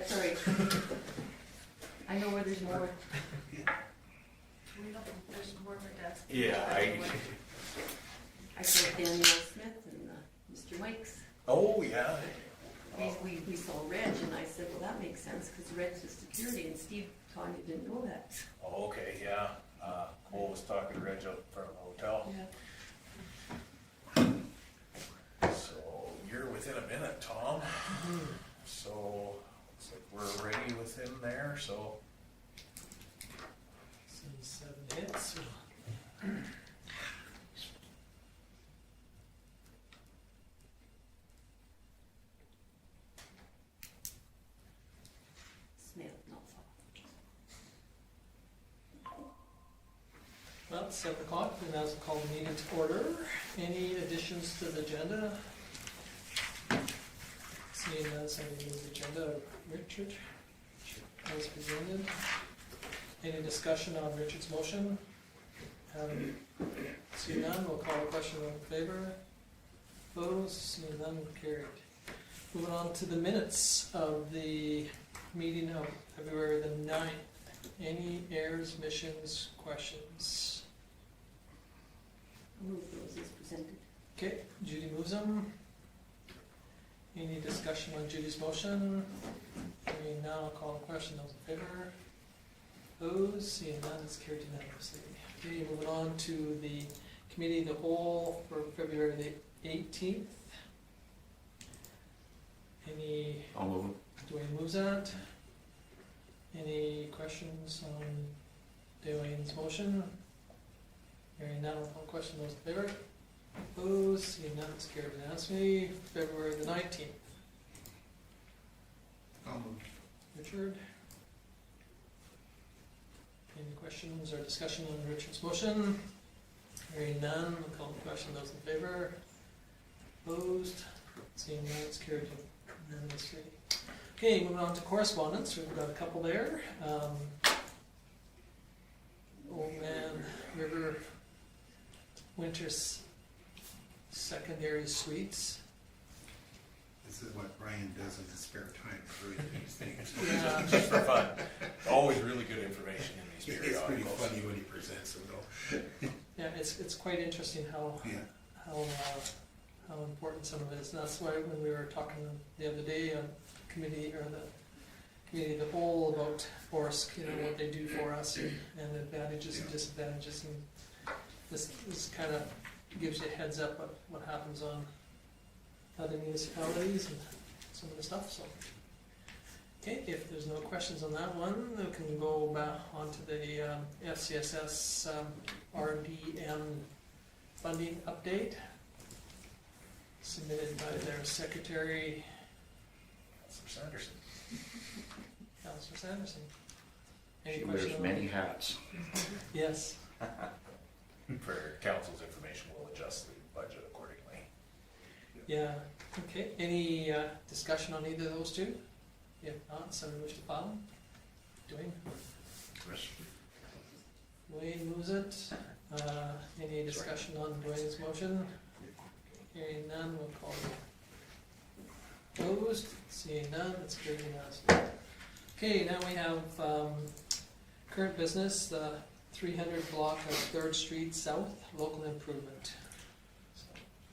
That's all right. I know where there's more. There's more of a desk. Yeah, I saw Daniel Smith and Mr. Mike's. oh, yeah. We saw Reg, and I said, well, that makes sense, because Reg's is security, and Steve Tanya didn't know that. Oh, okay, yeah. Cole was talking to Reg out front of the hotel. Yeah. So you're within a minute, Tom. So looks like we're ready with him there, so. See 7 hits. Smith, no. Well, it's 7 o'clock, and that's called the meeting to order. Any additions to the agenda? Seeing as I move the agenda, Richard, as presented. Any discussion on Richard's motion? Seeing none, we'll call a question in favor. Opposed, seeing none, carried. Moving on to the minutes of the meeting of February the 9th. Any errors, omissions, questions? I'll move those as presented. Okay, Judy moves them. Any discussion on Judy's motion? Hearing none, I'll call the question. Those in favor? Opposed? Seeing none, it's carried unanimously. Okay, moving on to the committee of the whole for February the 18th. Any, I'll move them. Dwayne moves that. Any questions on Dwayne's motion? Hearing none, I'll call the question. Those in favor? Opposed? Seeing none, it's carried unanimously. February the 19th. I'll move. Richard? Any questions or discussion on Richard's motion? Hearing none, I'll call the question. Those in favor? Opposed? Seeing none, it's carried unanimously. Okay, moving on to correspondence. We've got a couple there. Old Man River Winters Secondary Suites. This is what Brian does in his spare time for reading these things. Yeah, Just for fun. Always really good information in these It's pretty periodicals. funny when he presents them though. yeah, it's quite interesting how important some of it is. And that's why when we were talking the other day on committee or the committee of the whole about Forest, what they do for us and the advantages and disadvantages, and this kind of gives you a heads up of what happens on other municipalities and some of the stuff. So, okay, if there's no questions on that one, we can go back onto the FCSS RDM funding update submitted by their secretary, Mr. Sanderson. Councillor Sanderson. Any She question wears on- many hats. Yes. For council's information, we'll adjust the budget accordingly. Yeah. Okay. Any discussion on either of those two? If not, someone wish to file them? Dwayne? Chris? Dwayne moves it. Any discussion on Dwayne's motion? Hearing none, we'll call it opposed. Seeing none, it's carried unanimously. Okay, now we have current business, the 300 block of 3rd Street South, local improvement.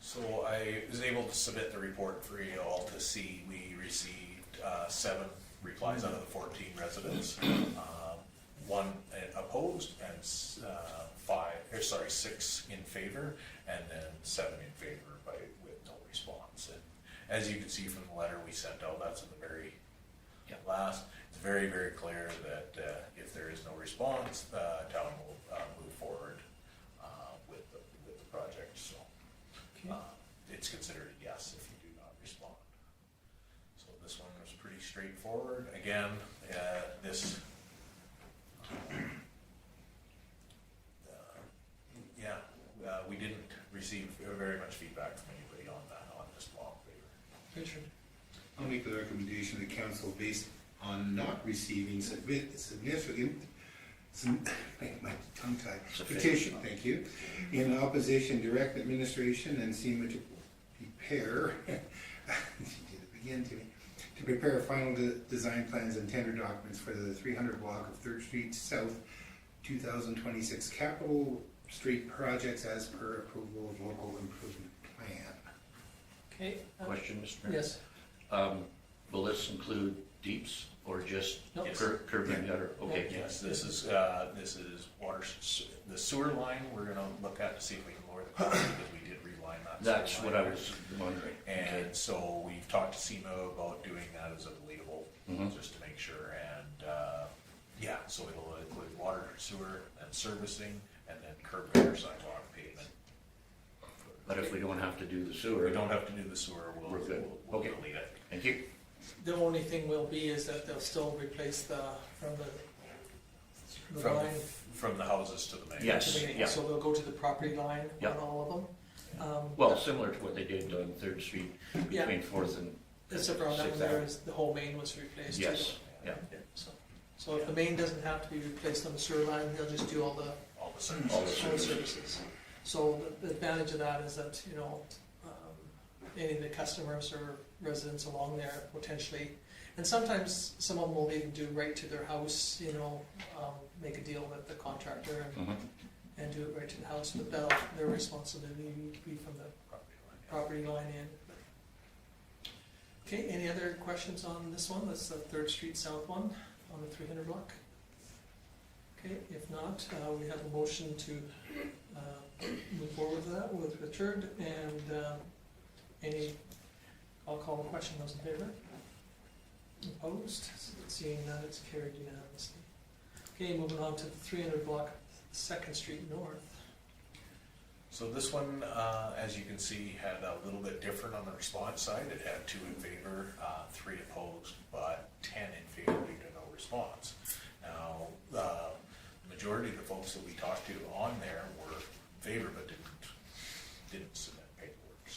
So I was able to submit the report for you all to see. We received 7 replies out of the 14 residents. 1 opposed and 6 in favor, and then 7 in favor with no response. And as you can see from the letter we sent out, that's in the very last. It's very, very clear that if there is no response, town will move forward with the project. So Okay. it's considered a yes if you do not respond. So this one was pretty straightforward. Again, we didn't receive very much feedback from anybody on this block paper. Richard? I'll make the recommendation that council, based on not receiving significant, my tongue tied, petition, thank you, in opposition, direct administration and SEMA to prepare, she did it again to me, to prepare final design plans and tender documents for the 300 block of 3rd Street South 2026 Capitol Street projects as per approval of local improvement plan. Okay. Question, Mr. Mayor? Yes, Will this include deeps or just Nope. curb and gutter? Okay. Yes, this is water, the sewer line, we're gonna look at to see if we can lower the cost, because we did reline that. That's sewer what line. I was wondering. And so we've talked to SEMA about doing that as a deleteable, Mhm. just to make sure, and, yeah, so it'll include water, sewer, and servicing, and then curb gutter, sidewalk, pavement. But if we don't have to do the If sewer. we don't have to do the sewer, we'll We're good. we'll Okay. delete it. Thank you. the only thing will be is that they'll still replace the From, line. from the houses to the main. Yes. to the main. yeah. So they'll go to the property line Yeah. on all of them. Well, similar to what they did on 3rd Street Yeah. between 4th and, Except for on that one, Sixth there Ave. is, the whole main was replaced. too. yes, yeah, So if the main doesn't have to be replaced on the sewer line, they'll just do all the All the services. All the all the services. services. So the advantage of that is that, any of the customers or residents along there potentially, and sometimes some of them will even do right to their house, make a deal with the contractor Mhm. and do it right to the house, but their responsibility would be from the property line in. Okay, any other questions on this one? That's the 3rd Street South one on the 300 block. Okay, if not, we have a motion to move forward with that with Richard, and I'll call the question, those in favor? Opposed? Seeing none, it's carried unanimously. Okay, moving on to the 300 block, 2nd Street North. So this one, as you can see, had a little bit different on the response side. It had 2 in favor, 3 opposed, but 10 in favor due to no response. Now, the majority of the folks that we talked to on there were in favor, but didn't submit paperwork.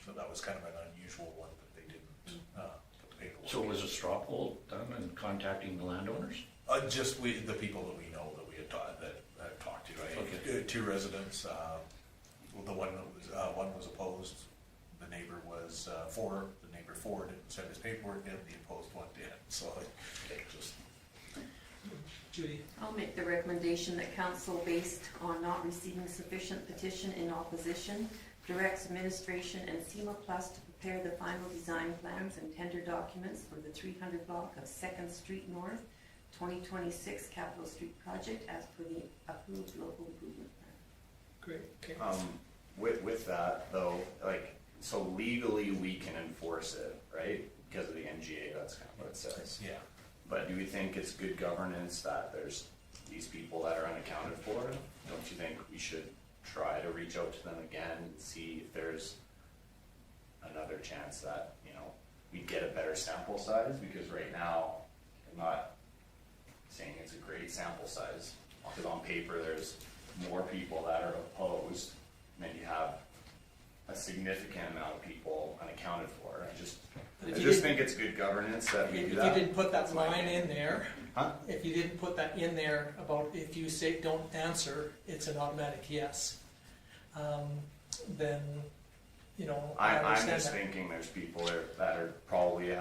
So that was kind of an unusual one that they didn't put the paperwork. So in. was a straw poll done in contacting the landowners? Just the people that we know that we had talked to. Okay. 2 residents. The one was opposed. The neighbor was for. The neighbor for didn't send his paperwork in. The opposed one did. So it just Judy? I'll make the recommendation that council, based on not receiving sufficient petition in opposition, directs administration and SEMA Plus to prepare the final design plans and tender documents for the 300 block of 2nd Street North, 2026 Capitol Street project as per the approved local improvement plan. Great, okay. With that though, so legally we can enforce it, right? Because of the NGA, that's kind of what it says. yeah. But do we think it's good governance that there's these people that are unaccounted for? Don't you think we should try to reach out to them again and see if there's another chance that, we get a better sample size? Because right now, I'm not saying it's a great sample size, because on paper there's more people that are opposed, and then you have a significant amount of people unaccounted for. I just think it's good governance that we If do you that. didn't put that That's my line opinion. in there, Huh? if you didn't put that in there about if you say don't answer, it's an automatic yes. Then, I I'm understand just that. thinking there's people there that are probably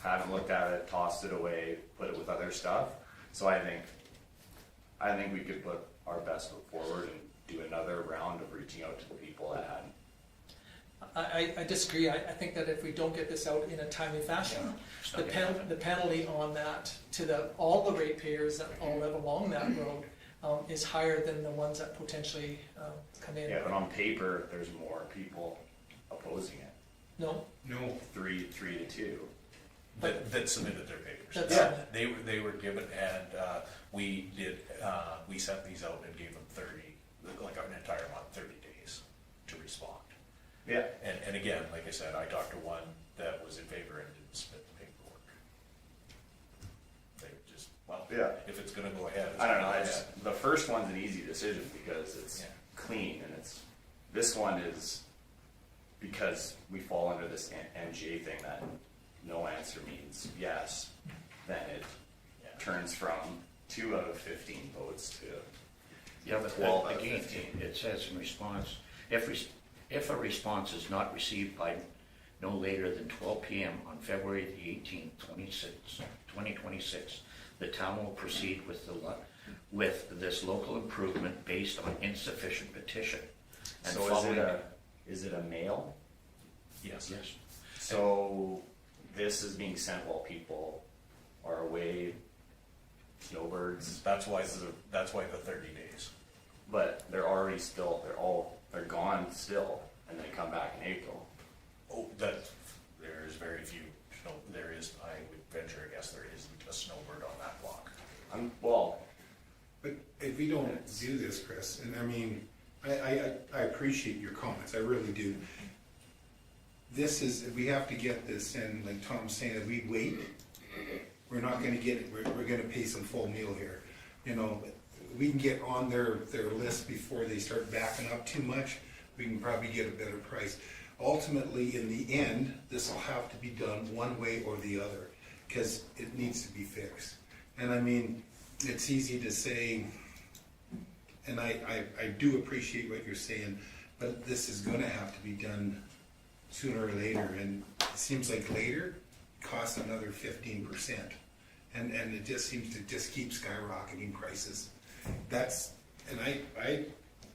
haven't looked at it, tossed it away, put it with other stuff. So I think we could put our best foot forward and do another round of reaching out to the people that hadn't. I disagree. I think that if we don't get this out in a timely fashion, It's the not gonna happen. the penalty on that to all the ratepayers that all live along that road is higher than the ones that potentially come in. Yeah, but on paper, there's more people opposing it. No? No, 3-2. That submitted their papers. That's- Yeah. They were given, and we sent these out and gave them 30, like an entire month, 30 days to respond. Yeah. And again, like I said, I talked to one that was in favor and didn't submit the paperwork. They just, Yeah. if it's gonna go ahead, it's I don't gonna know, go it's, ahead. the first one's an easy decision because it's Yeah. clean and this one is because we fall under this NGA thing that no answer means yes, then it Yeah. turns from 2 out of 15 votes to Yeah, but 12 out of again, 15. it says in response, if a response is not received by no later than 12 p.m. on February the 18th, 2026. The town will proceed with this local improvement based on insufficient petition. And So following- is it a mail? Yes. Yes. So this is being sent while people are away, snowbirds, That's why the 30 days. but they're gone still, and they come back in April. Oh, there's very few, I would venture a guess there isn't a snowbird on that block. But if we don't do this, Chris, and I mean, I appreciate your comments, I really do. We have to get this in, like Tom's saying, if we wait, we're not gonna get it, we're gonna pay some full meal here. You know, we can get on their list before they start backing up too much, we can probably get a better price. Ultimately, in the end, this will have to be done one way or the other, because it needs to be fixed. And I mean, it's easy to say, and I do appreciate what you're saying, but this is gonna have to be done sooner or later, and it seems like later costs another 15%. And it just seems to just keep skyrocketing prices. And I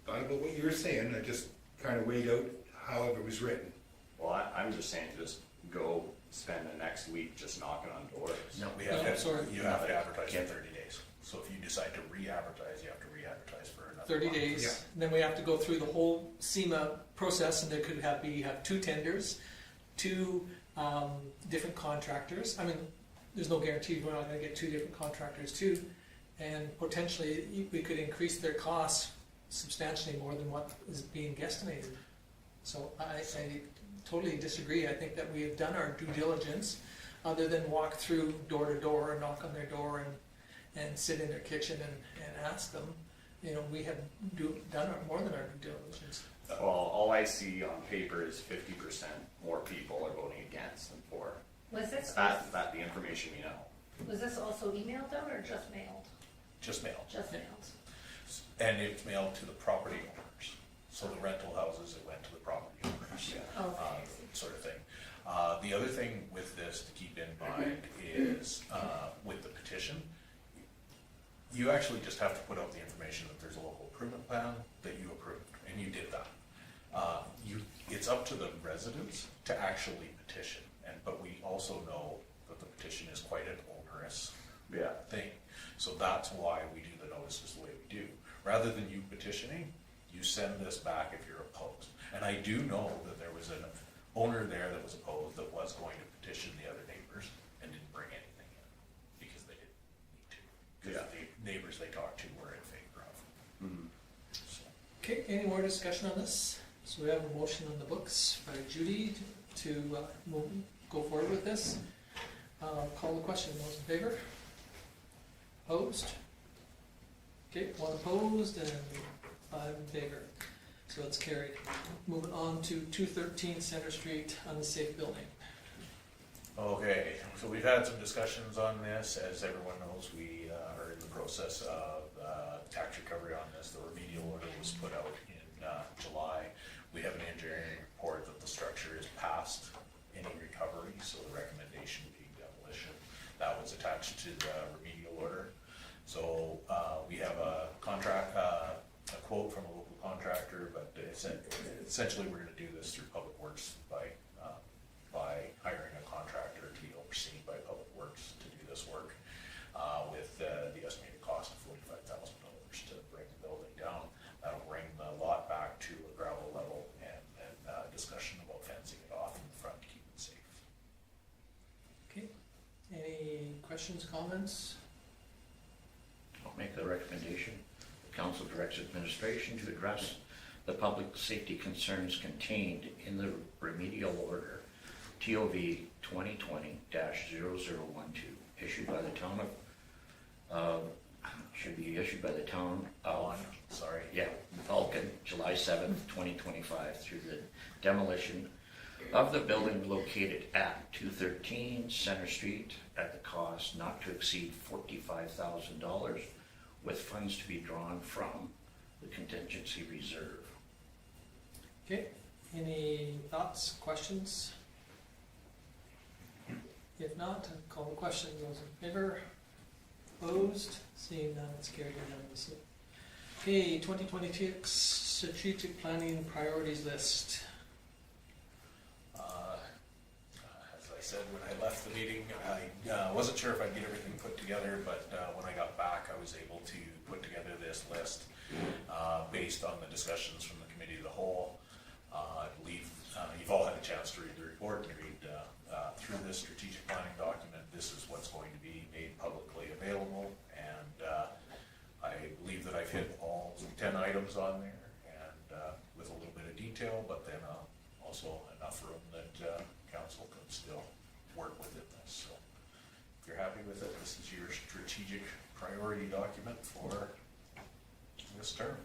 thought about what you were saying, I just kind of weighed out however it was written. Well, I'm just saying, just go spend the next week just knocking on doors. No, You have to advertise for Yeah. 30 days. So if you decide to re-advertise, you have to re-advertise for another 30 month. days, Yeah. and then we have to go through the whole SEMA process, and there could have 2 tenders, 2 different contractors. I mean, there's no guarantee we're not gonna get 2 different contractors too, and potentially we could increase their costs substantially more than what is being guesstimated. So I totally disagree. I think that we have done our due diligence, other than walk through door to door and knock on their door and sit in their kitchen and ask them. You know, we have done more than our due diligence. Well, all I see on paper is 50% more people are voting against than for. Was this, That's the information we know. was this also emailed out or just mailed? Just mail. Just mailed. And it's mailed to the property owners. So the rental houses, it went to the property owners. Okay. Sort of thing. The other thing with this to keep in mind is, with the petition, you actually just have to put out the information that there's a local improvement plan that you approved, and you did that. It's up to the residents to actually petition, but we also know that the petition is quite an onerous Yeah. thing. So that's why we do the notices the way we do. Rather than you petitioning, you send this back if you're opposed. And I do know that there was an owner there that was opposed that was going to petition the other neighbors and didn't bring anything in because they didn't need to. Because the neighbors they talked to were in favor of. Mhm. So, Okay, any more discussion on this? So we have a motion on the books by Judy to go forward with this. Call the question, those in favor? Opposed? Okay, 1 opposed and 5 in favor, so it's carried. Moving on to 213 Center Street, unsafe building. Okay, so we've had some discussions on this. As everyone knows, we are in the process of tax recovery on this. The remedial order was put out in July. We have an engineering report that the structure is past any recovery, so the recommendation would be demolition. That was attached to the remedial order. So we have a contract, a quote from a local contractor, but essentially we're going to do this through Public Works by hiring a contractor to be overseen by Public Works to do this work with the estimated cost of $45,000 to bring the building down. That'll bring the lot back to a gravel level and discussion about fencing it off in the front to keep it safe. Okay, any questions, comments? I'll make the recommendation. The council directs administration to address the public safety concerns contained in the remedial order TOV 2020-0012 issued by the town of, should be issued by the town of, Vulcan, July 7th, 2025, through the demolition of the building located at 213 Center Street at the cost not to exceed $45,000 with funds to be drawn from the contingency reserve. Okay, any thoughts, questions? If not, I'll call the question. Those in favor? Opposed? Seeing none, it's carried unanimously. Okay, 2026 strategic planning priorities list. As I said when I left the meeting, I wasn't sure if I'd get everything put together, but when I got back, I was able to put together this list based on the discussions from the committee of the whole. I believe you've all had a chance to read the report and read through this strategic planning document. This is what's going to be made publicly available, and I believe that I've hit all 10 items on there, and with a little bit of detail, but then also enough room that council can still work within this. So if you're happy with it, this is your strategic priority document for this term.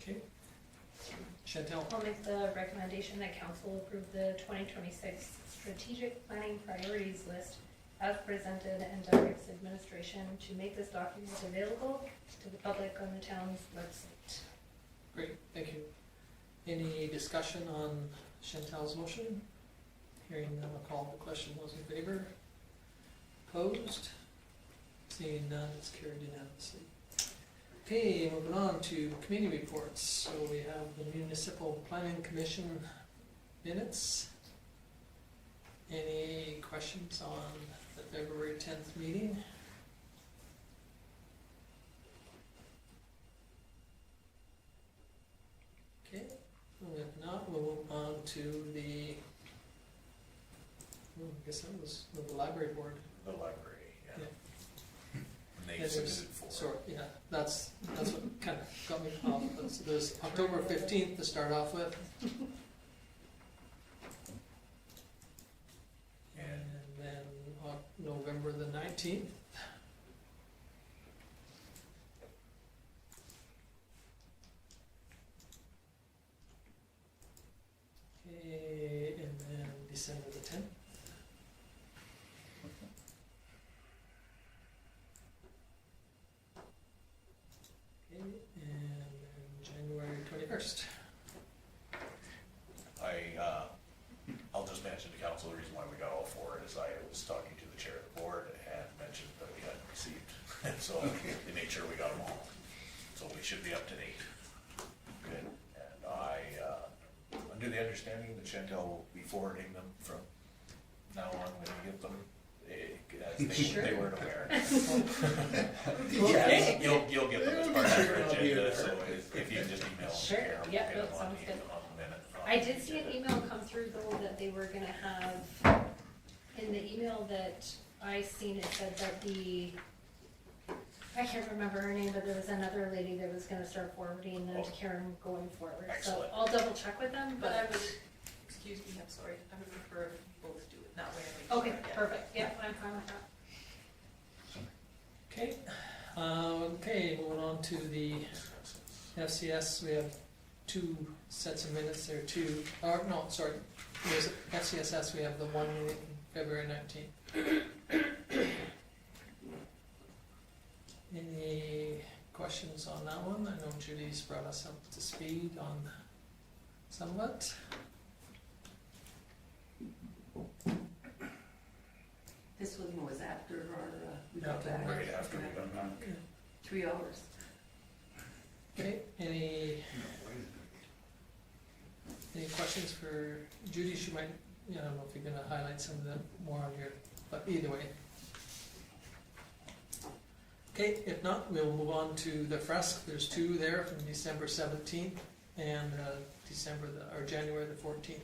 Okay. Chantel? I'll make the recommendation that council approve the 2026 strategic planning priorities list as presented and directs administration to make this document available to the public on the town's website. Great, thank you. Any discussion on Chantel's motion? Hearing none, I'll call the question. Those in favor? Opposed? Seeing none, it's carried unanimously. Okay, moving on to committee reports. So we have the Municipal Planning Commission minutes. Any questions on the February 10th meeting? Okay, well, if not, we'll move on to the, I guess that was the library board. The library, yeah. Yeah. And they Yeah, there's- submitted for. Sorry, yeah, that's what kind of got me off. So there's October 15th to start off with. And then November the 19th. Okay, and then December the 10th. Okay, and then January 21st. I'll just mention to council, the reason why we got all four is I was talking to the chair of the board and mentioned that we hadn't received. So they made sure we got them all. So we should be up to date. Good. And under the understanding that Chantel will be forwarding them from now on when we get them, as they weren't aware. Okay. You'll get them as part of your Sure, I'll be agenda, aware. so if you just email Sure. Karen, we'll Yeah, get them that on sounds good. the minute. I did see an email come through though that they were gonna have, in the email that I seen, it said that I can't remember her name, but there was another lady that was gonna start forwarding them to Karen going forward. So Excellent. I'll double check with them, But I but, would, excuse me, I'm sorry, I would prefer if both do it that way. okay, perfect, yeah, I'm fine with that. Okay, okay, moving on to the FCS, we have two sets of minutes there, there's FCSS, we have the one meeting, February 19th. Any questions on that one? I know Judy's brought us up to speed on some of it. This one was after our, we got After, back. Right after we got back. 3 hours. Okay, any questions for Judy? She might, I don't know if you're gonna highlight some of them more on your, but either way. Okay, if not, we'll move on to the fresque. There's two there from December 17th and January the 14th.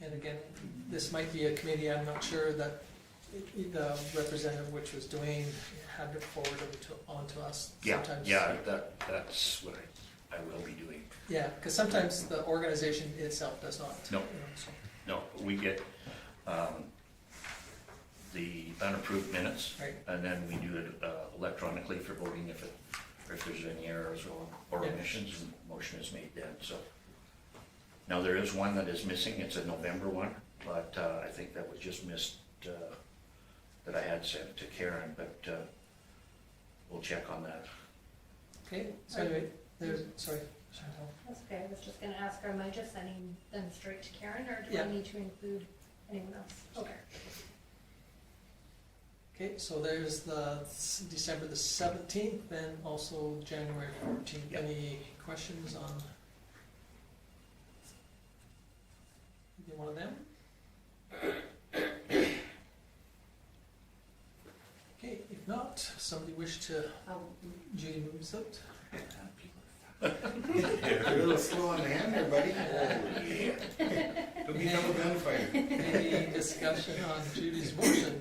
And again, this might be a committee, I'm not sure that the representative, which was Dwayne, had to forward them on to us. Yeah, Sometimes- yeah, that's what I will be doing. Yeah, because sometimes the organization itself does not. No. you know, so. No, we get the unapproved minutes, Right. and then we do it electronically for voting if there's any errors or Yeah. omissions, and motion is made then, so. Now, there is one that is missing, it's a November one, but I think that was just missed, that I had sent to Karen, but we'll check on that. Okay, so anyway, there's, sorry. Chantal? That's okay, I was just gonna ask, am I just sending them straight to Karen, or do Yeah. I need to include anyone else? Okay. Okay, so there's the December the 17th and also January 14th. Yep. Any questions on either one of them? Okay, if not, somebody wish to, Judy moves out. You're a little slow on the hand there, buddy. Don't become a gunfighter. Any discussion on Judy's motion?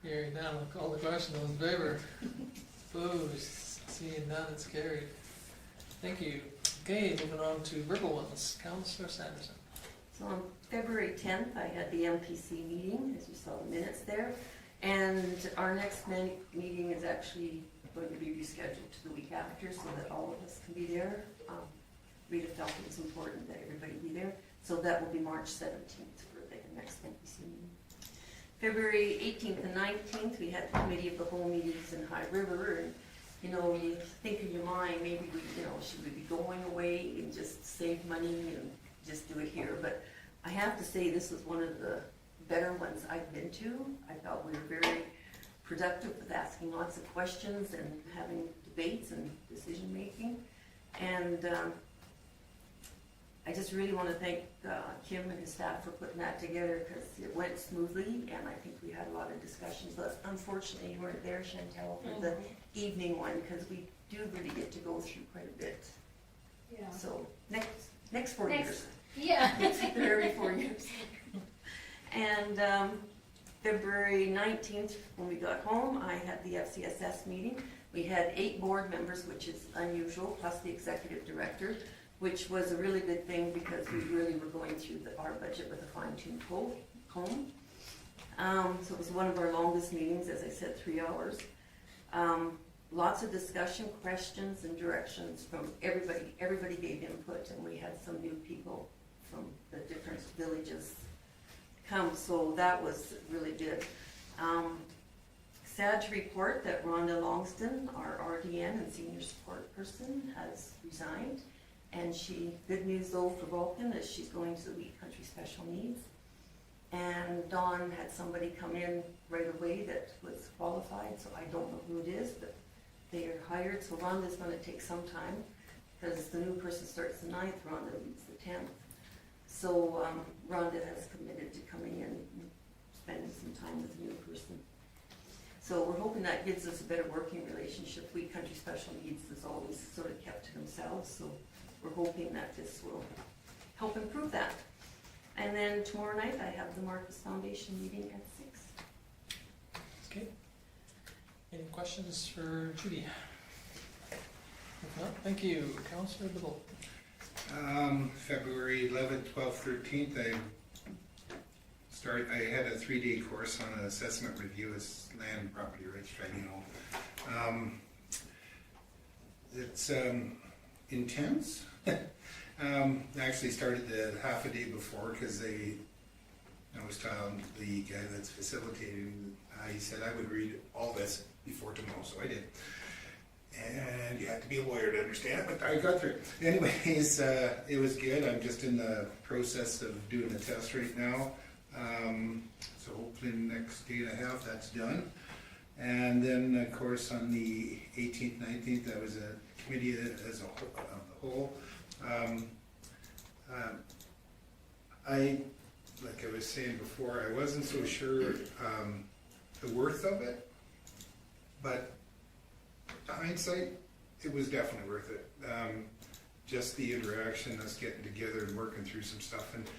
Hearing none, I'll call the question, all in favor? Opposed, seeing none, it's carried. Thank you. Okay, moving on to verbal ones. Councillor Sanderson. So on February 10th, I had the MPC meeting, as you saw the minutes there. And our next meeting is actually going to be rescheduled to the week after so that all of us can be there. Rita felt it was important that everybody be there. So that will be March 17th for the next MPC meeting. February 18th and 19th, we had the committee of the whole meetings in High River. And, you know, you think in your mind, maybe we, you know, should we be going away and just save money and just do it here? But I have to say, this was one of the better ones I've been to. I felt we were very productive with asking lots of questions and having debates and decision making. And I just really want to thank Kim and his staff for putting that together, because it went smoothly, and I think we had a lot of discussions. But unfortunately, you weren't there, Chantel, for the evening one, because we do really get to go through quite a bit. Yeah. So next 4 Next. years. Yeah. Every 4 years. And February 19th, when we got home, I had the FCSS meeting. We had 8 board members, which is unusual, plus the executive director, which was a really good thing because we really were going through our budget with a fine-tooth comb. So it was one of our longest meetings, as I said, 3 hours. Lots of discussion, questions, and directions from everybody. Everybody gave input, and we had some new people from the different villages come, so that was really good. Sad to report that Rhonda Longston, our RDN and senior support person, has resigned. And good news though for Vulcan is she's going to the Wheat Country Special Needs. And Dawn had somebody come in right away that was qualified, so I don't know who it is, but they are hired. So Rhonda's gonna take some time, because the new person starts the 9th, Rhonda leaves the 10th. So Rhonda has committed to coming in and spending some time with the new person. So we're hoping that gives us a better working relationship. Wheat Country Special Needs is always sort of kept to themselves, so we're hoping that this will help improve that. And then tomorrow night, I have the Marcus Foundation meeting at 6. Okay. Any questions for Judy? If not, thank you. Councillor Biddle. February 11th, 12th, 13th, I had a 3-day course on an assessment review as land property rights tribunal. It's intense. I actually started the half a day before because I was telling the guy that's facilitating, he said I would read all this before tomorrow, so I did. And you have to be a lawyer to understand it, but I got through it. Anyways, it was good. I'm just in the process of doing the test right now. So hopefully in the next day and a half that's done. And then, of course, on the 18th, 19th, I was a committee as a whole. Like I was saying before, I wasn't so sure the worth of it, but hindsight, it was definitely worth it. Just the interaction, us getting together and working through some stuff, and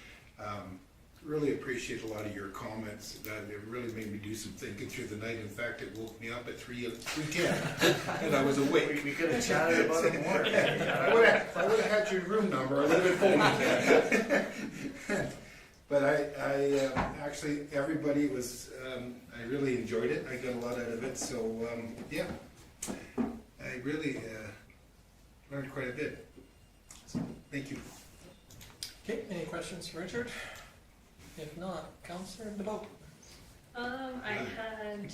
really appreciate a lot of your comments. It really made me do some thinking through the night. In fact, it woke me up at 3:10, and I was awake. We could have chatted about it more. I would have had your room number. I would have been phone. But I actually, everybody was, I really enjoyed it. I got a lot out of it. So, yeah, I really learned quite a bit. So, thank you. Okay, any questions for Richard? If not, Councillor DeVoe. I had,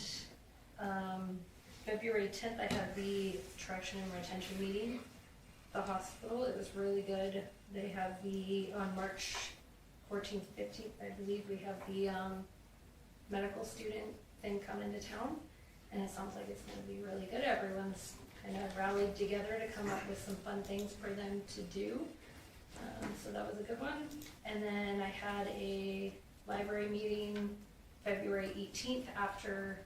February 10th, I had the attraction and retention meeting. the hospital. It was really good. They have on March 14th, 15th, I believe, we have the medical student thing coming to town. And it sounds like it's gonna be really good. Everyone's kind of rallied together to come up with some fun things for them to do. So that was a good one. And then I had a library meeting February 18th after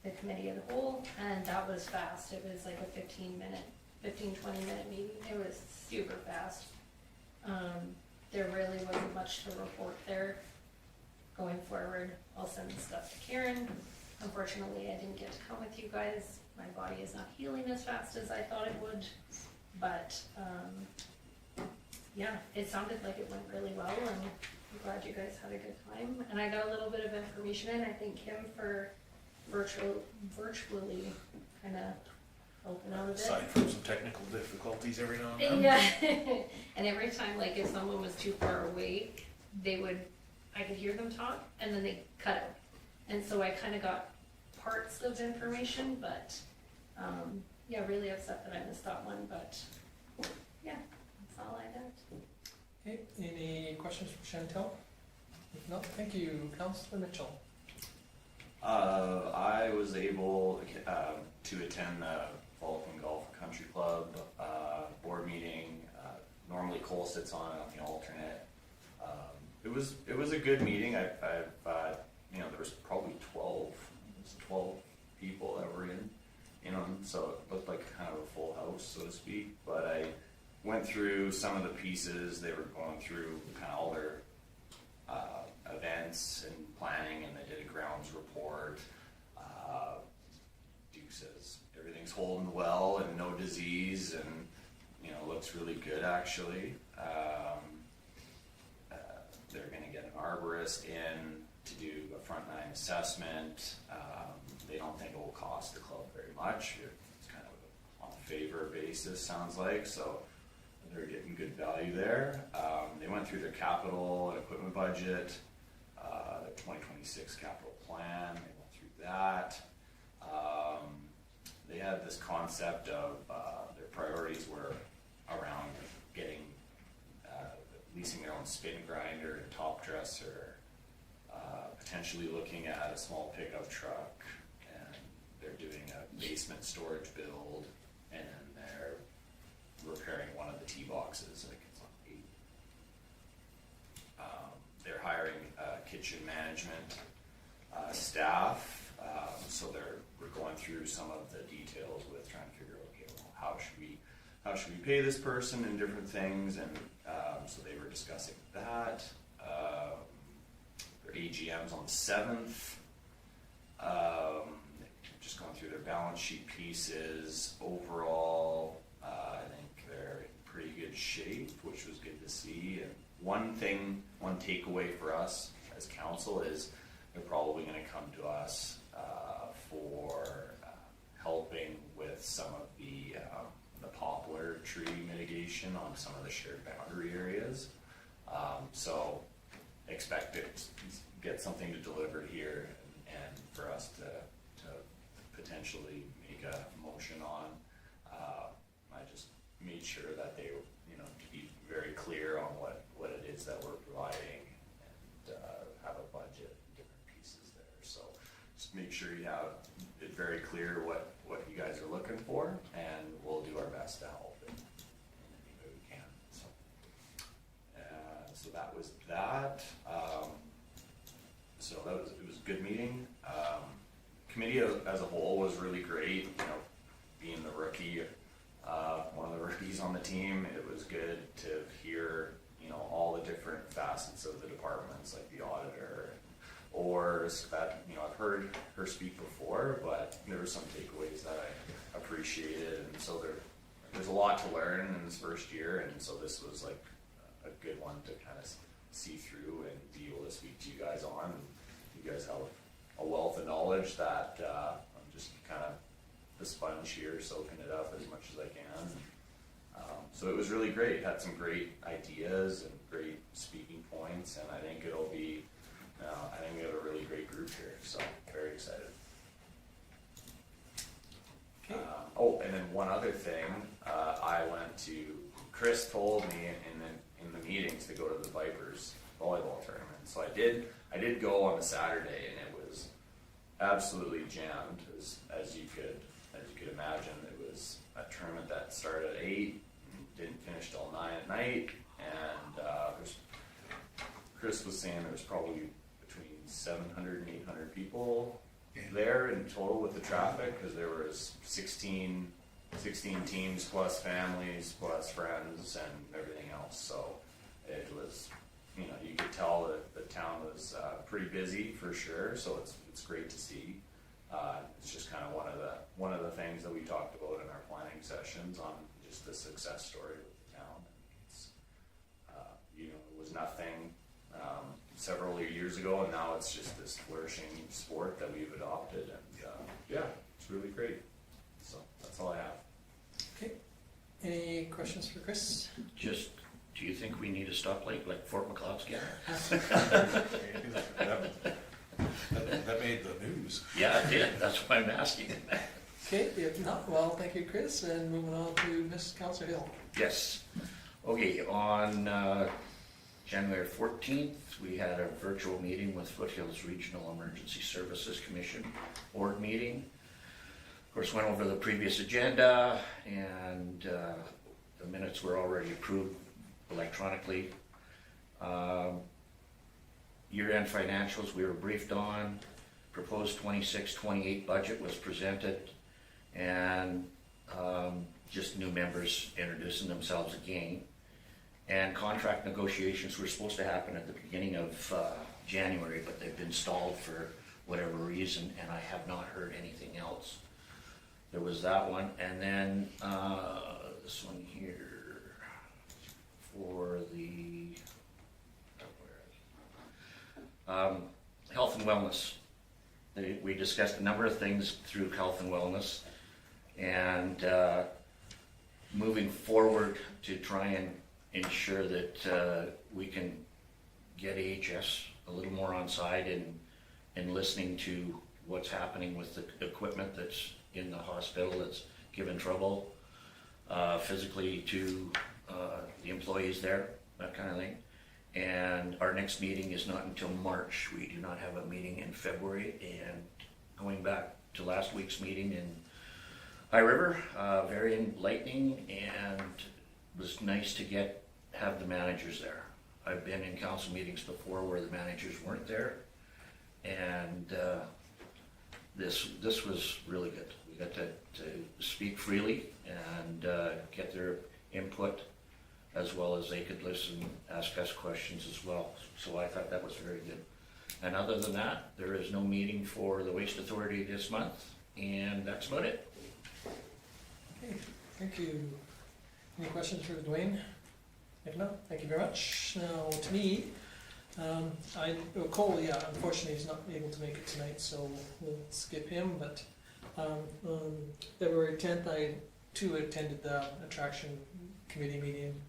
the committee of the whole, and that was fast. It was like a 20 minute meeting. It was super fast. There really wasn't much to report there. Going forward, I'll send the stuff to Karen. Unfortunately, I didn't get to come with you guys. My body is not healing as fast as I thought it would, but yeah, it sounded like it went really well, and I'm glad you guys had a good time. And I got a little bit of information in. I thank Kim for virtually kind of helping out a bit. Aside from some technical difficulties every now and then. Yeah, and every time, like, if someone was too far away, I could hear them talk, and then they cut out. And so I kind of got parts of information, but, yeah, really upset that I missed that one, but, yeah, that's all I got. Okay, any questions for Chantel? If not, thank you. Councillor Mitchell. I was able to attend the Vulcan Golf Country Club board meeting. Normally Cole sits on it, I'm the alternate. It was a good meeting. There was probably 12 people that were in, so it looked like kind of a full house, so to speak. But I went through some of the pieces. They were going through kind of all their events and planning, and they did a grounds report. Duke says everything's holding well and no disease, and looks really good actually. They're going to get an arborist in to do a frontline assessment. They don't think it will cost the club very much. It's kind of on a favor basis, sounds like, so they're getting good value there. They went through their capital and equipment budget, their 2026 capital plan. They went through that. They had this concept of their priorities were around getting leasing their own spin grinder and top dresser, potentially looking at a small pickup truck, and they're doing a basement storage build, and they're repairing one of the tee boxes. I think it's on 8. They're hiring kitchen management staff, so we're going through some of the details with trying to figure out, okay, well, how should we pay this person and different things, and so they were discussing that. Their AGM's on the 7th. Just going through their balance sheet pieces. Overall, I think they're in pretty good shape, which was good to see. And one takeaway for us as council is they're probably going to come to us for helping with some of the poplar tree mitigation on some of the shared boundary areas. So expect to get something to deliver here, and for us to potentially make a motion on. I just made sure that they, to be very clear on what it is that we're providing, and have a budget and different pieces there. So just make sure you have it very clear what you guys are looking for, and we'll do our best to help in any way we can. So that was that. So it was a good meeting. Committee as a whole was really great. Being the rookie, one of the rookies on the team, it was good to hear all the different facets of the departments, like the auditor, or that I've heard her speak before, but there were some takeaways that I appreciated, and so there's a lot to learn in this first year, and so this was like a good one to kind of see through and be able to speak to you guys on. You guys have a wealth of knowledge that I'm just kind of the sponge here, soaking it up as much as I can. So it was really great. Had some great ideas and great speaking points, and I think it'll be. I think we have a really great group here, so very excited. Okay. Oh, and then one other thing, Chris told me in the meetings to go to the Vipers volleyball tournament. So I did go on the Saturday, and it was absolutely jammed, as you could imagine. It was a tournament that started at 8, and didn't finish till 9 at night, and Chris was saying there was probably between 700 and 800 people there in total with the traffic, because there was 16 teams plus families plus friends and everything else. So it was, you could tell that the town was pretty busy for sure. So it's great to see. It's just kind of one of the things that we talked about in our planning sessions on just the success story of the town. It's, it was nothing several years ago, and now it's just this flourishing sport that we've adopted, and it's really great. So that's all I have. Okay. Any questions for Chris? Just, do you think we need a stoplight like Fort McLeod's That made the news. Yeah, it did. That's why I'm asking. Okay, if not, well, thank you, Chris, and moving on to Ms. Councillor Hill. Yes. Okay, on January 14th, we had a virtual meeting with Foothills Regional Emergency Services Commission board meeting. Of course, went over the previous agenda, and the minutes were already approved electronically. Year-end financials we were briefed on. Proposed 26-28 budget was presented, and just new members introducing themselves again. And contract negotiations were supposed to happen at the beginning of January, but they've been stalled for whatever reason, and I have not heard anything else. There was that one, and then this one here for the health and wellness. We discussed a number of things through health and wellness, and moving forward to try and ensure that we can get AHS a little more on side and listening to what's happening with the equipment that's in the hospital that's given trouble physically to the employees there, that kind of thing. And our next meeting is not until March. We do not have a meeting in February. And going back to last week's meeting in High River, very enlightening, and it was nice to have the managers there. I've been in council meetings before where the managers weren't there, and this was really good. We got to speak freely and get their input, as well as they could listen, ask us questions as well. So I thought that was very good. And other than that, there is no meeting for the Waste Authority this month, and that's about it. Okay, thank you. Any questions for Dwayne? If not, thank you very much. Now, to me, Cole, unfortunately he's not able to make it tonight, so we'll skip him, but on February 10th, I too attended the attraction committee meeting,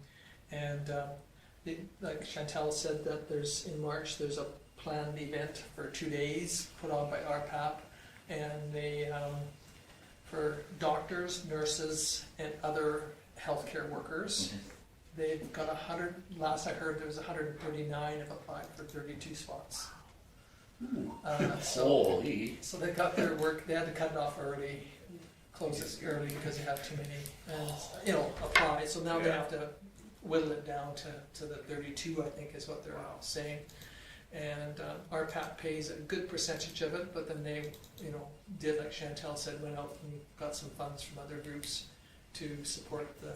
and like Chantal said, that in March there's a planned event for 2 days put on by RPAP, and they for doctors, nurses, and other healthcare workers. Mm-hmm. They've got 100, last I heard there was 139 have applied for 32 spots. So they got their work, they had to cut it off early, close it early because they had too many, and apply. So now they have to whittle it down to the 32, I think is what they're saying. And RPAP pays a good percentage of it, but then they, did, like Chantal said, went out and got some funds from other groups to support the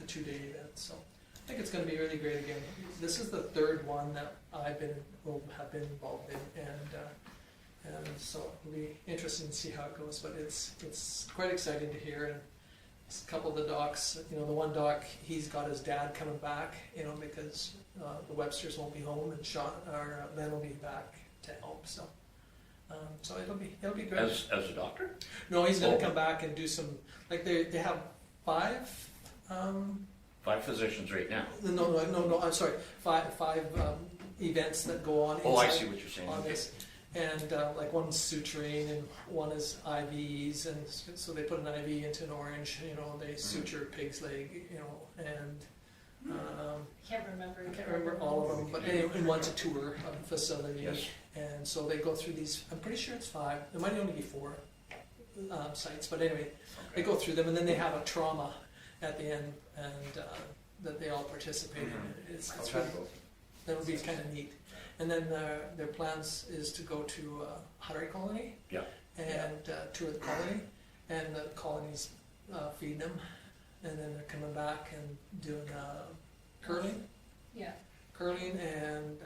2-day event. So I think it's going to be really great again. This is the third one that have been involved in, and so it'll be interesting to see how it goes. But it's quite exciting to hear. And a couple of the docs, the one doc, he's got his dad coming back, because the Websters won't be home, and Len will be back to help. So it'll be great. As a doctor? No, he's going to come back and do some, like they have 5 physicians right now. No, I'm sorry. Five events that go on. Oh, I see what you're saying. On Okay. this, And like one's suturing and one is IVs, and so they put an IV into an orange, you know, they suture a pig's leg, you know, and I can't remember. I can't remember all of them, but anyway, and one's a tour of the facility. Yes. And so they go through these, I'm pretty sure it's 5, there might only be 4 sites, but anyway, they go through them, and then they have a trauma at the end, and that they all participate in. It's really, that would be kind of neat. And then their plans is to go to Huttery Colony, Yeah. and tour the colony, and the colonies feed them, and then they're coming back and doing curling. Yeah. Curling and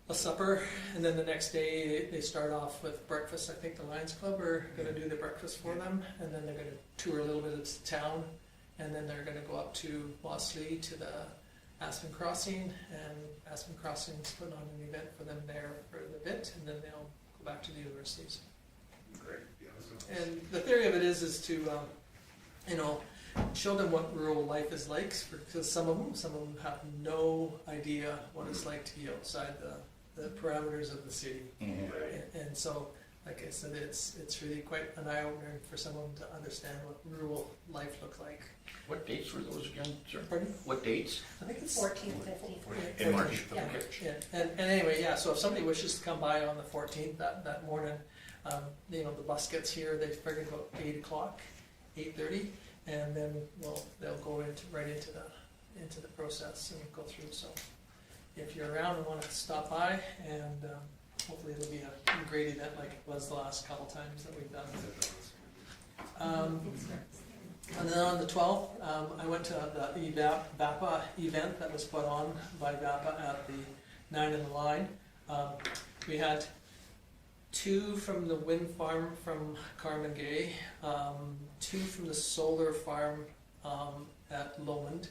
a supper, and then the next day they start off with breakfast. I think the Lions Club are going to do the breakfast for them, and then they're going to tour a little bit of the town, and then they're going to go up to Mosslee to the Aspen Crossing, and Aspen Crossing's putting on an event for them there for the bit, and then they'll go back to the universities. Great. And the theory of it is to, you know, show them what rural life is like, because some of them have no idea what it's like to be outside the parameters of the city. Mhm. And so, like I said, it's really quite an eye-opener for someone to understand what rural life looks like. What dates were those again, sir? Pardon? What dates? I think it's 14th, 15th. In March? Yeah. Okay. Yeah, and anyway, yeah, so if somebody wishes to come by on the 14th, that morning, you know, the bus gets here, they figure about 8 o'clock, 8:30, and then they'll go right into the process and go through. So if you're around and want to stop by, and hopefully it'll be a great event like it was the last couple times that we've done. And then on the 12th, I went to the VAPA event that was put on by VAPA at the 9 in the Line. We had 2 from the wind farm from Carmen Gay, 2 from the solar farm at Lomond,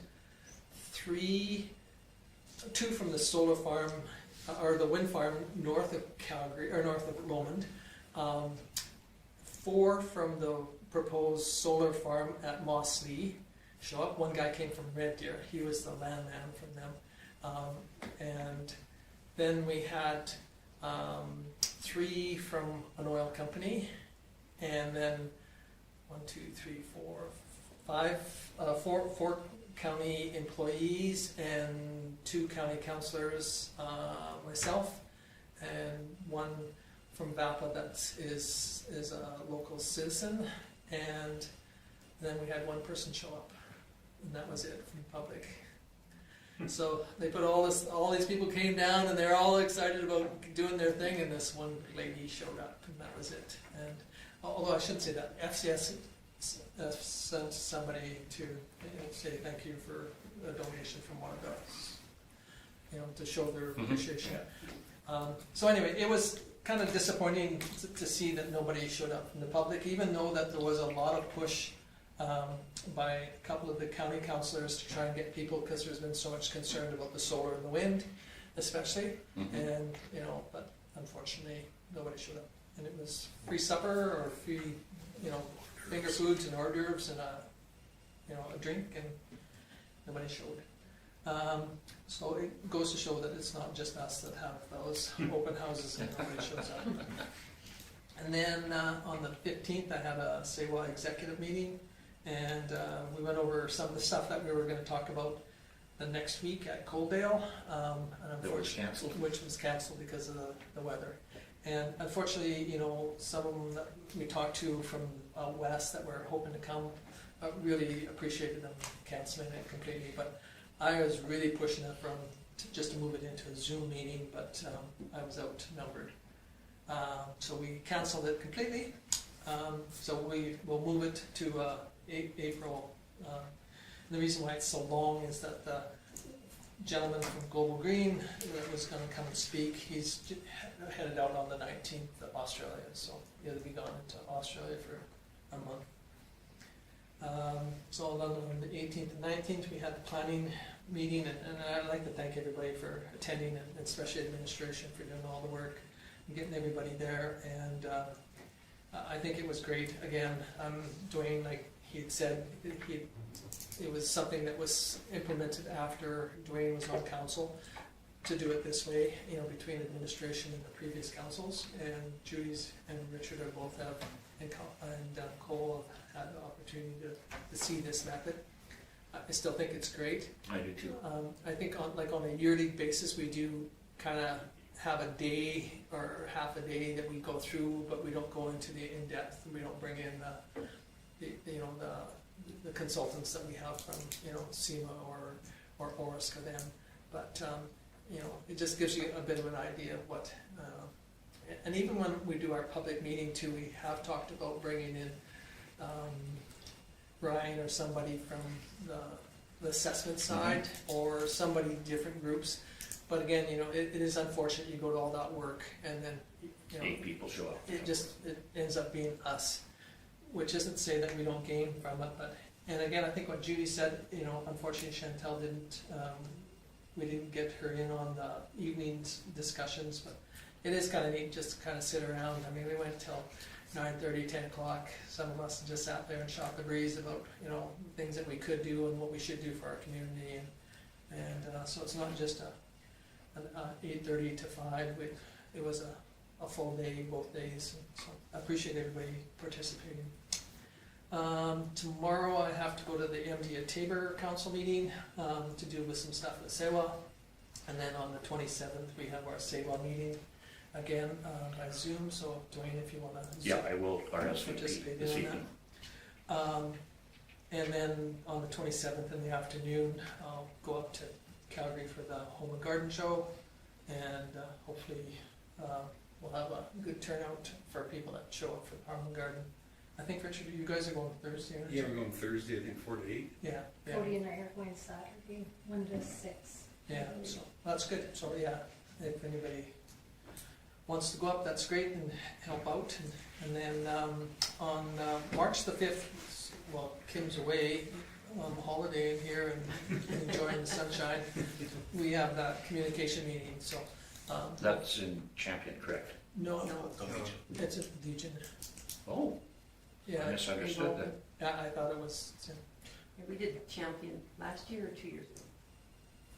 2 from the solar farm, or the wind farm north of Calgary, or north of Lomond, 4 from the proposed solar farm at Mosslee show up. One guy came from Red Deer, he was the landman from them. And then we had 3 from an oil company, and then 4 county employees and 2 county councillors, myself, and 1 from VAPA that is a local citizen, and then we had 1 person show up, and that was it from the public. So they put all these people came down, and they're all excited about doing their thing, and this one lady showed up, and that was it. And although I shouldn't say that, FCS sent somebody to say thank you for a donation from one of us, you know, to show their appreciation. So anyway, it was kind of disappointing to see that nobody showed up from the public, even though that there was a lot of push by a couple of the county councillors to try and get people, because there's been so much concern about the solar and the wind, especially, and you know, but unfortunately nobody showed up, and it was free supper or free, you know, finger foods and hors d'oeuvres and a drink, and nobody showed. So it goes to show that it's not just us that have those open houses and nobody shows up. And then on the 15th, I had a SEWA executive meeting, and we went over some of the stuff that we were going to talk about the next week at Coaldale, and That was canceled? which was canceled because of the weather. And unfortunately, you know, some of them that we talked to from out west that were hoping to come really appreciated them canceling it completely. But I was really pushing it just to move it into a Zoom meeting, but I was outnumbered. So we canceled it completely. So we will move it to April. The reason why it's so long is that the gentleman from Global Green that was going to come and speak, he's headed out on the 19th to Australia, so he'll be gone into Australia for a month. So on the 18th and 19th, we had the planning meeting, and I'd like to thank everybody for attending, and especially administration for doing all the work and getting everybody there. And I think it was great. Again, Dwayne, like he had said, it was something that was implemented after Dwayne was on council. to do it this way, you know, between administration and the previous councils, and Judy's and Richard are both have, and Cole have had the opportunity to see this method. I still think it's great. I do too. I think on a yearly basis, we do kind of have a day or half a day that we go through, but we don't go into the in-depth. We don't bring in the consultants that we have from, you know, SEMA or ORSCA then. But you know, it just gives you a bit of an idea of what. And even when we do our public meeting too, we have talked about bringing in Ryan or somebody from the assessment side, or somebody different groups. But again, you know, it is unfortunate you go to all that work and then, you know, 8 people show up. it ends up being us, which isn't to say that we don't gain from it. But and again, I think what Judy said, you know, unfortunately Chantel didn't. We didn't get her in on the evenings discussions, but it is kind of neat just to kind of sit around. I mean, we went till 9:30, 10 o'clock. Some of us just sat there and shot the breeze about, you know, things that we could do and what we should do for our community. And so it's not just an 8:30 to 5. It was a full day, both days. So I appreciate everybody participating. Tomorrow I have to go to the MD at Tabor Council meeting to deal with some stuff with SEWA. And then on the 27th we have our SEWA meeting again by Zoom. So Dwayne, if you want to Yeah, I will RSVP participate this in evening. that. And then on the 27th in the afternoon, I'll go up to Calgary for the Home and Garden Show, and hopefully we'll have a good turnout for people that show up for the Home and Garden. I think, Richard, you guys are going Thursday, aren't you? Yeah, we're going Thursday, I think 4 to 8. Yeah, yeah, Cody and I are going Saturday, 1 to 6. yeah, so that's good. So yeah, if anybody wants to go up, that's great, and help out. And then on March the 5th, well, Kim's away on holiday in here and enjoying the sunshine. We have that communication meeting, so. That's in Champion, correct? No, The Legion. it's a Legion. Oh, Yeah. I misunderstood that. Yeah, I thought it was, Yeah, we did Champion last year or 2 years ago.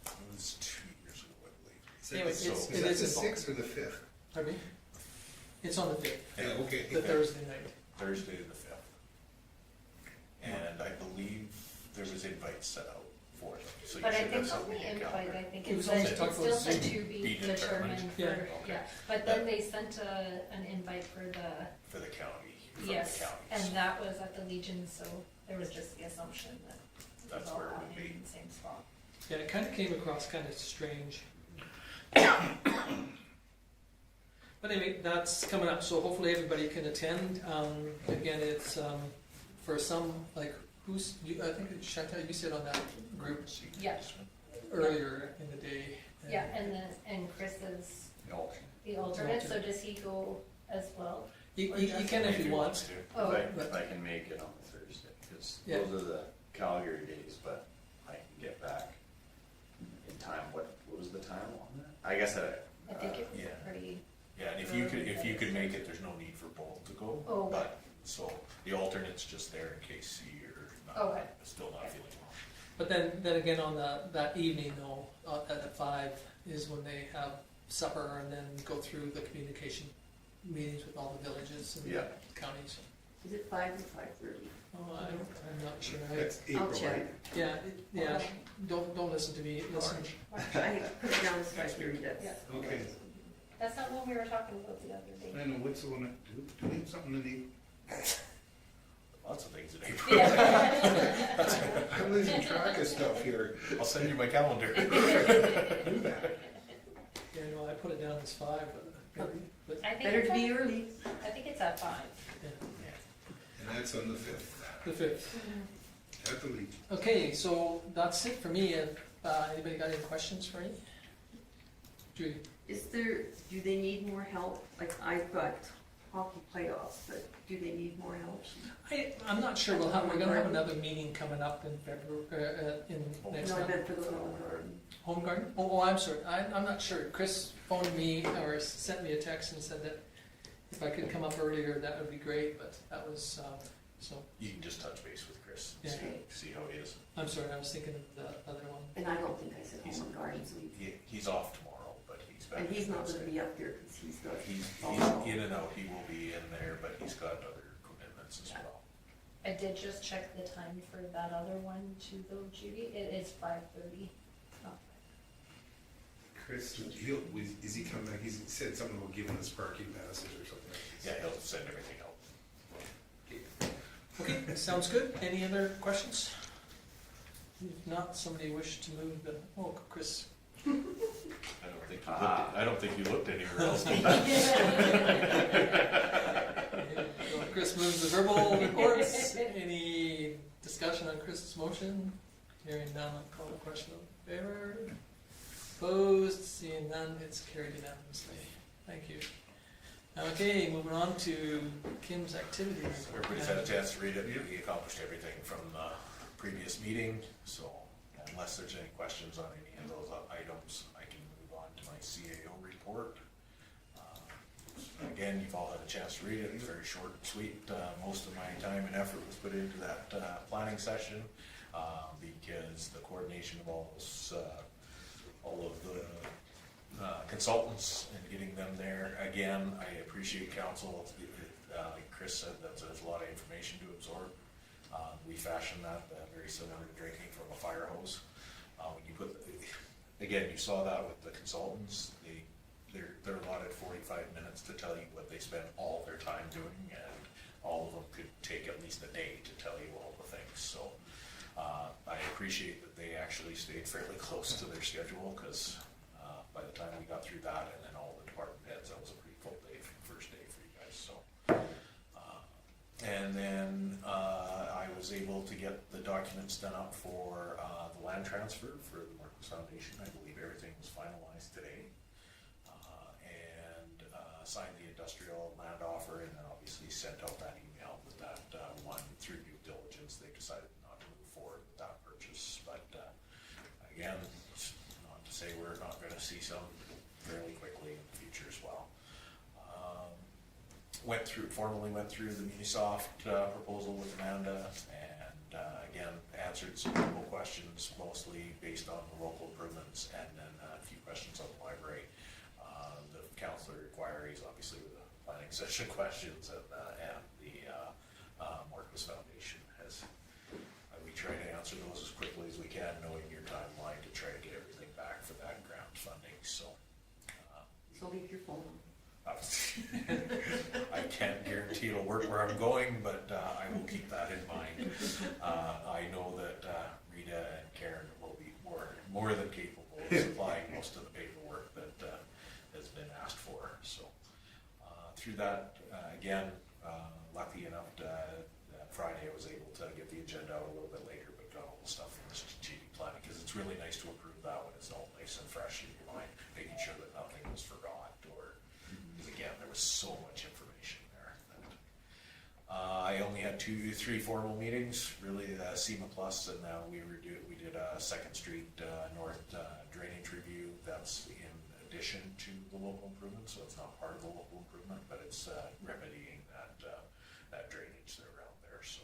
It was 2 years ago, I believe. Is that, Anyway, so, it's- is it that is the involved. 6th or the 5th? pardon me? It's on the 5th, Yeah, okay. the Thursday night. Thursday the 5th. And I believe there was invites set out for them, so you But I should have think on something the in your invite, calendar. I think It it was said, only it talked still about said Zoom. to be Be determined determined. for, Yeah. yeah. But then they sent an invite for the, For the county, from the yes, counties. and that was at the Legion, so there was just the assumption that it was That's all where it would happening be. in the same spot. Yeah, it kind of came across kind of strange. But anyway, that's coming up, so hopefully everybody can attend. Again, it's for some, like, I think Chantal, you said on that group Yeah. earlier in the day. Yeah, and Chris is No. the alternate, so does he go as well? You can if you want. to. Oh. If I can make it on Thursday, because Yeah. those are the Calgary days, but I can get back in time. What was the time on that? I guess I think it was yeah. pretty, Yeah, and if you could make it, there's no need for both to go. Oh. But, so the alternate's just there in case you're Okay. still not feeling well. But then again, on that evening though, at 5 is when they have supper and then go through the communication meetings with all the villages and Yeah. counties. Is it 5 or 5:30? Oh, I'm not sure. That's I'll April, check. right? Yeah, don't listen to me, listen. I put it down as 5:30, that's. Yeah. Okay. that's not what we were talking about the other day. I know, what's the one, do we have something in the, Lots of things in April. Yeah. I'm losing track of stuff here. I'll send you my calendar. Do that. Yeah, no, I put it down as 5, but I think Better it's to be at- early. I think it's at 5. yeah, And that's on the 5th, the 5th. at the Legion. Okay, so that's it for me. Anybody got any questions for me? Judy? Do they need more help? Like, I've got hockey playoffs, but do they need more help? I'm not sure. We're gonna have another meeting coming up in February, in next No, I month. meant for the home garden. Home garden? Oh, I'm sorry. I'm not sure. Chris phoned me or sent me a text and said that if I could come up earlier, that would be great, but that was, so, You can just touch base with Chris and Yeah. see how he is. I'm sorry, I was thinking of the other one. And I don't think I said home garden, so He's off tomorrow. And back he's not Wednesday. gonna be up there because he's got. He's in and out, he will be in there, but he's got other commitments as Yeah. well. I did just check the time for that other one too, though, Judy. It is 5:30. Oh, Chris, is he coming back? He said something about giving us parking passes or something. Yeah, he'll send everything out. Okay, sounds good. Any other questions? If not, somebody wish to move the, oh, Chris. I don't think you looked anywhere else. Well, Chris moves the verbal reports. Any discussion on Chris's motion? Hearing none, I'll call the question in favor. Opposed, seeing none, it's carried unanimously. Thank you. Okay, moving on to Kim's activity report. Everybody's had a chance to read it, we accomplished everything from the previous meeting, so unless there's any questions on any of those items, I can move on to my CAO report. Again, you've all had a chance to read it, it's very short and sweet. Most of my time and effort was put into that planning session, because the coordination of all of the consultants and getting them there. Again, I appreciate council. Like Chris said, there's a lot of information to absorb. We fashioned that very similar to drinking from a fire hose. When you put, again, you saw that with the consultants. They're allotted 45 minutes to tell you what they spend all their time doing, and all of them could take at least a day to tell you all the things. So I appreciate that they actually stayed fairly close to their schedule, because by the time we got through that and then all the department heads, that was a pretty full day, first day for you guys. So, and then I was able to get the documents done up for the land transfer for the Marcus Foundation. I believe everything was finalized today, and signed the industrial land offer, and then obviously sent out that email with that one through due diligence. They decided not to move forward with that purchase, but again, not to say we're not going to see some fairly quickly in the future as well. Formally went through the Munisoft proposal with Amanda, and again, answered some local questions, mostly based on the local improvements, and then a few questions on the library. The councillor inquiries, obviously, with the planning session questions, and the Marcus Foundation has. We try to answer those as quickly as we can, knowing your timeline, to try to get everything back for that grant funding. So leave your phone on. I can't guarantee it'll work where I'm going, but I will keep that in mind. I know that Rita and Karen will be more than capable of supplying most of the paperwork that has been asked for. So through that, again, lucky enough that Friday I was able to get the agenda out a little bit later, but got all the stuff from the strategic planning, because it's really nice to approve that when it's all nice and fresh in your mind, making sure that nothing was forgot, or because again, there was so much information there. I only had 3 formal meetings, really, SEMA Plus, and we did a 2nd Street North drainage review. That's in addition to the local improvement, so it's not part of the local improvement, but it's remedying that drainage there around there. So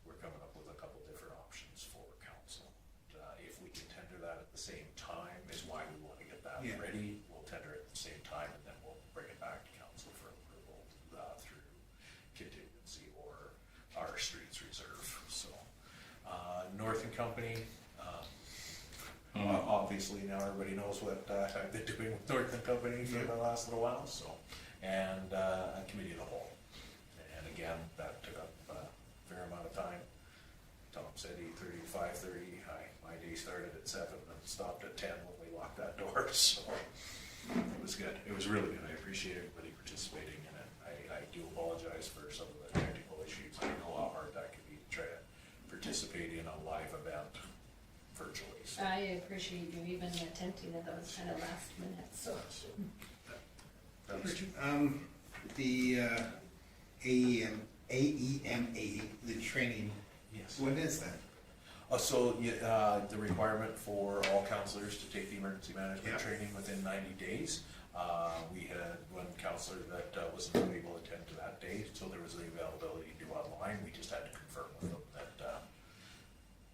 we're coming up with a couple different options for council. If we can tender that at the same time, is why we want to get that ready. We'll tender it at the same time, and then we'll bring it back to council for approval through contingency or our streets reserve. So North and Company. Obviously now everybody knows what I've been doing with North and Company for the last little while. So, and a committee of the whole. And again, that took up a fair amount of time. Tom said 8:30 to 5:30. My day started at 7 and stopped at 10 when we locked that door. So it was good. It was really good. I appreciate everybody participating in it. I do apologize for some of the technical issues. I know how hard that could be to try to participate in a live event virtually. So. I appreciate you even attempting it. That was kind of last minute. So The AEMA, the training, Yes. when is that? So the requirement for all counselors to take the emergency management training within 90 days. We had one counselor that wasn't able to attend to that day, so there was the availability to do online. We just had to confirm with them that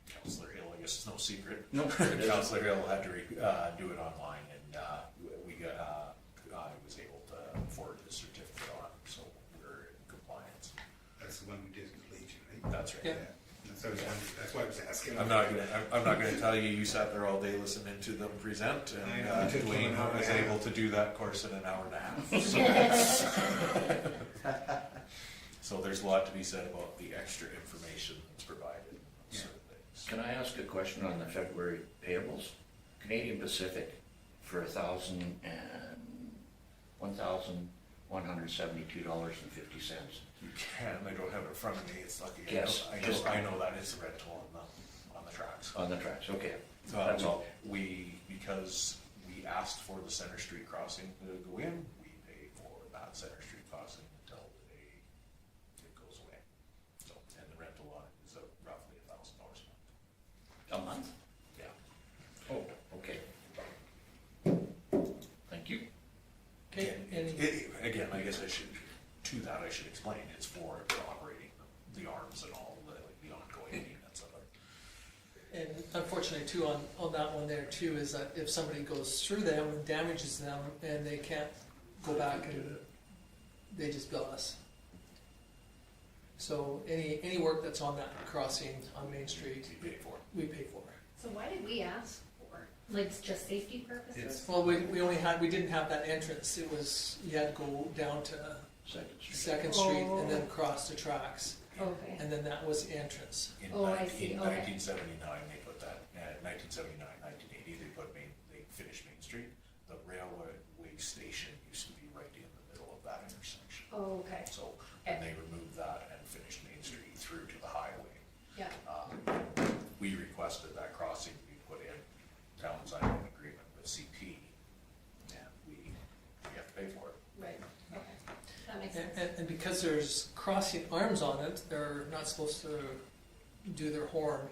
Counselor Hill, I guess it's no secret. No, Counselor Hill had to do it online, and we got That's right. Yeah. That's why I was asking. I'm not gonna tell you, you sat there all day listening to them present, I and know, it took you Dwayne an hour and a was half. able to do that course in an hour and a half. So there's a lot to be said about the extra information that's provided. and Yeah. certain things. Can I ask a question on the February payables? Canadian Pacific for $1,172.50. You can, I don't have it in front of me, it's lucky. Yes, just- I know that it's the rental on the tracks. On the tracks, okay. Uh, That's all. Because we asked for the Center Street crossing to go in, we pay for that Center Street crossing until the day it goes away. So, and the rental on it is roughly $1,000 a month. A month? Yeah. Oh, okay. Thank you. Okay, any, Again, I guess I should explain, it's for operating the arms and all the ongoing maintenance of it. and unfortunately too, on that one there too, is that if somebody goes through them and damages them and they can't go back and they just bill us. So any work that's on that crossing on Main Street, We pay for it. we pay for. So why did we ask for? Like, it's just safety purposes? Well, we didn't have that entrance, it was, you had to go down to Second Street. Second Street and then cross the tracks, Okay. and then that was the entrance. In Oh, I see. in Okay. 1979, they put that, 1979, 1980, they finished Main Street. The railway station used to be right in the middle of that intersection. Oh, okay. So, and they removed that and finished Main Street through to the highway. Yeah. We requested that crossing be put in, town signed an agreement with CP, and we have to pay for it. Right. Okay. That makes sense. And because there's crossing arms on it, they're not supposed to do their horn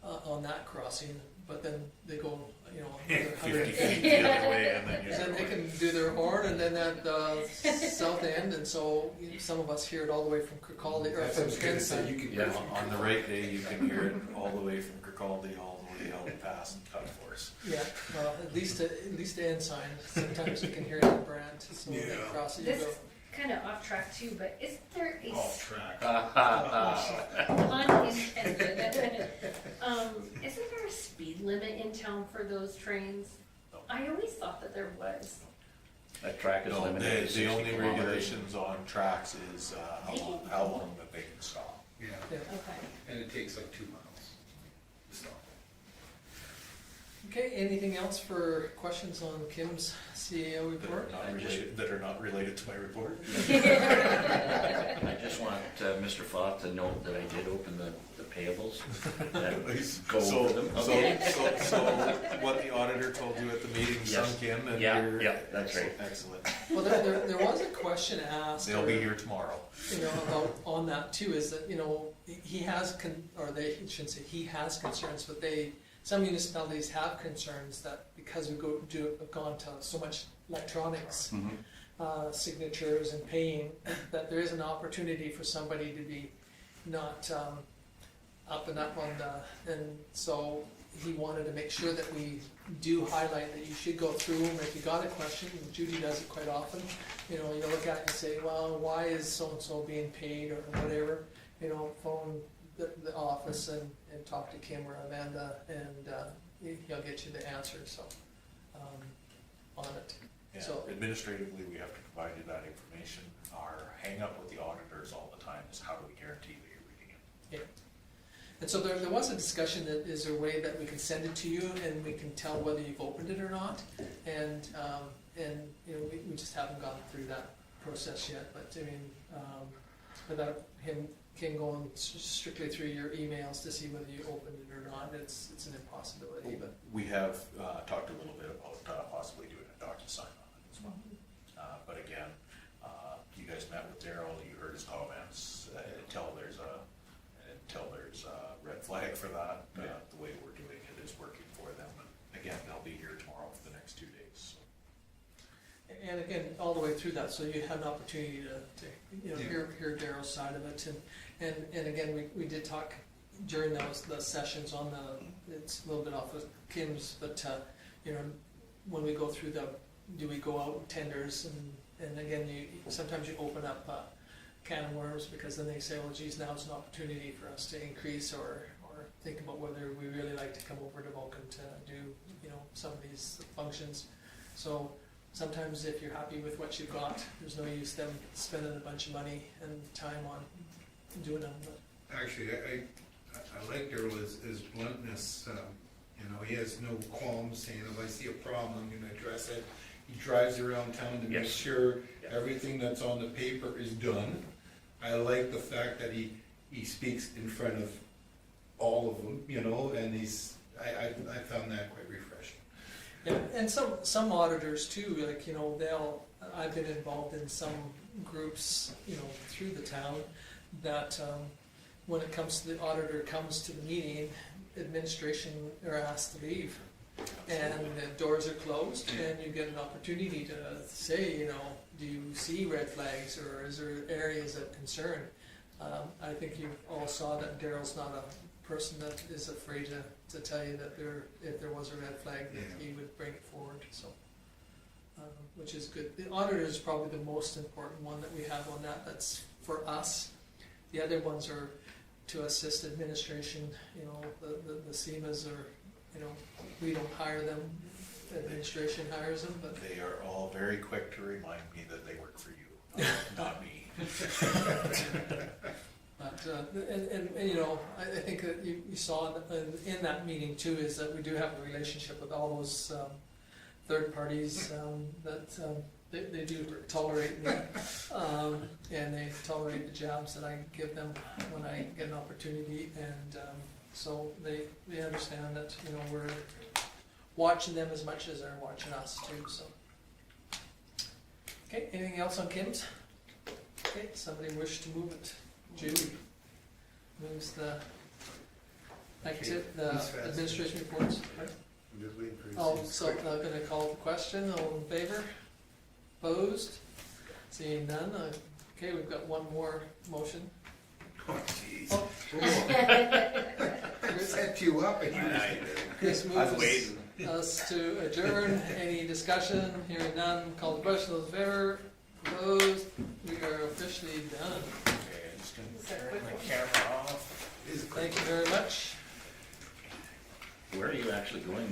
on that crossing, but then they go, another 50 150 feet the other way, and then you're. And then they can do their horn, and then at the south end, and so some of us hear it all the way from Kirkcaldy, or That's from what I was gonna say, Kinston. you could. Yeah. On the right day, you can hear it all the way from Kirkcaldy, all the way out past Cut Force. Yeah, well, at least the ensign, sometimes you can hear it in Brant, so they Yeah. cross it, you This go. is kind of off track too, but isn't there a track. unintended? Isn't there a speed limit in town for those trains? No. I always thought that there was. That track is No, limited to the only 60 kilometers. regulations on tracks is how long that they can stop. Yeah, Yeah. Okay. and it takes like 2 miles to stop. Okay, anything else for questions on Kim's CAO report? That are not related to my report. I just want Mr. Foth to note that I did open the payables and go over them. Okay. So what the auditor told you at the meeting Yes. sunk in, and Yeah, you're. yeah, that's right. Excellent. Well, there was a question asked. They'll be here tomorrow. About on that too, is that, he has, I shouldn't say he has concerns, but some municipalities have concerns that because we have gone to so much electronics, signatures and paying, that there is an opportunity for somebody to be not up and up on and so he wanted to make sure that we do highlight that you should go through them if you got a question, and Judy does it quite often. You look at it and say, well, why is so-and-so being paid or whatever, phone the office and talk to Kim or Amanda, and he'll get you the answer, so, on it. Yeah, So- administratively, we have to provide you that information. Our hang up with the auditors all the time is how do we guarantee that you're reading it? And so there was a discussion that is there a way that we can send it to you and we can tell whether you've opened it or not, and we just haven't gone through that process yet, but without Kim going strictly through your emails to see whether you opened it or not, it's an impossibility, but. We have talked a little bit about possibly doing a DocuSign on it as well. But again, you guys met with Daryl, you heard his comments, until there's a red flag for that, the way we're doing it is working for them. And again, they'll be here tomorrow for the next 2 days. So. And again, all the way through that, so you had an opportunity to Yeah. hear Daryl's side of it, and again, we did talk during those sessions on it's a little bit off of Kim's, but when we go through do we go out in tenders, and again, sometimes you open up can of worms, because then they say, well, geez, now's an opportunity for us to increase or think about whether we really like to come over to Vulcan to do, you know, some of these functions. So sometimes if you're happy with what you've got, there's no use them spending a bunch of money and time on doing them. But Actually, I like Darrell, his bluntness, you know, he has no qualms saying, if I see a problem, I'm gonna address it. He drives around town to make Yes. sure everything that's on the paper is done. I like the fact that he speaks in front of all of them, you know, and I found that quite refreshing. yeah, and some auditors too, like, you know, I've been involved in some groups, you know, through the town that, when it comes to the auditor comes to the meeting, administration are asked to leave. And the doors are closed and you get an opportunity to say, you know, do you see red flags or is there areas of concern? I think you all saw that Darrell's not a person that is afraid to tell you that if there was a red flag, that Yeah. he would bring it forward, so. Which is good. The auditor is probably the most important one that we have on that, that's for us. The other ones are to assist administration, you know, the SEMAs are, you know, we don't hire them, administration hires them, but They are all very quick to remind me that they work for you, not me. But, and you know, I think that you saw in that meeting too, is that we do have a relationship with all those third parties that they do tolerate me, and they tolerate the jobs that I give them when I get an opportunity, and so they understand that, you know, we're watching them as much as they're watching us too, so. Okay, anything else on Kim's? Okay, somebody wish to move it? Julie moves the administration reports. Right? I'm just waiting for you to Oh, say this so quick. I'm gonna call the question, all in favor? Opposed? Seeing none, okay, we've got one more motion. Oh, jeez. Oh. I set you up and you Chris I was moves waiting. us to adjourn, any discussion, hearing none, call the question, those in favor? Opposed? We are officially done. Okay, I'm just gonna turn my camera off. is Thank you very much. Where are you actually going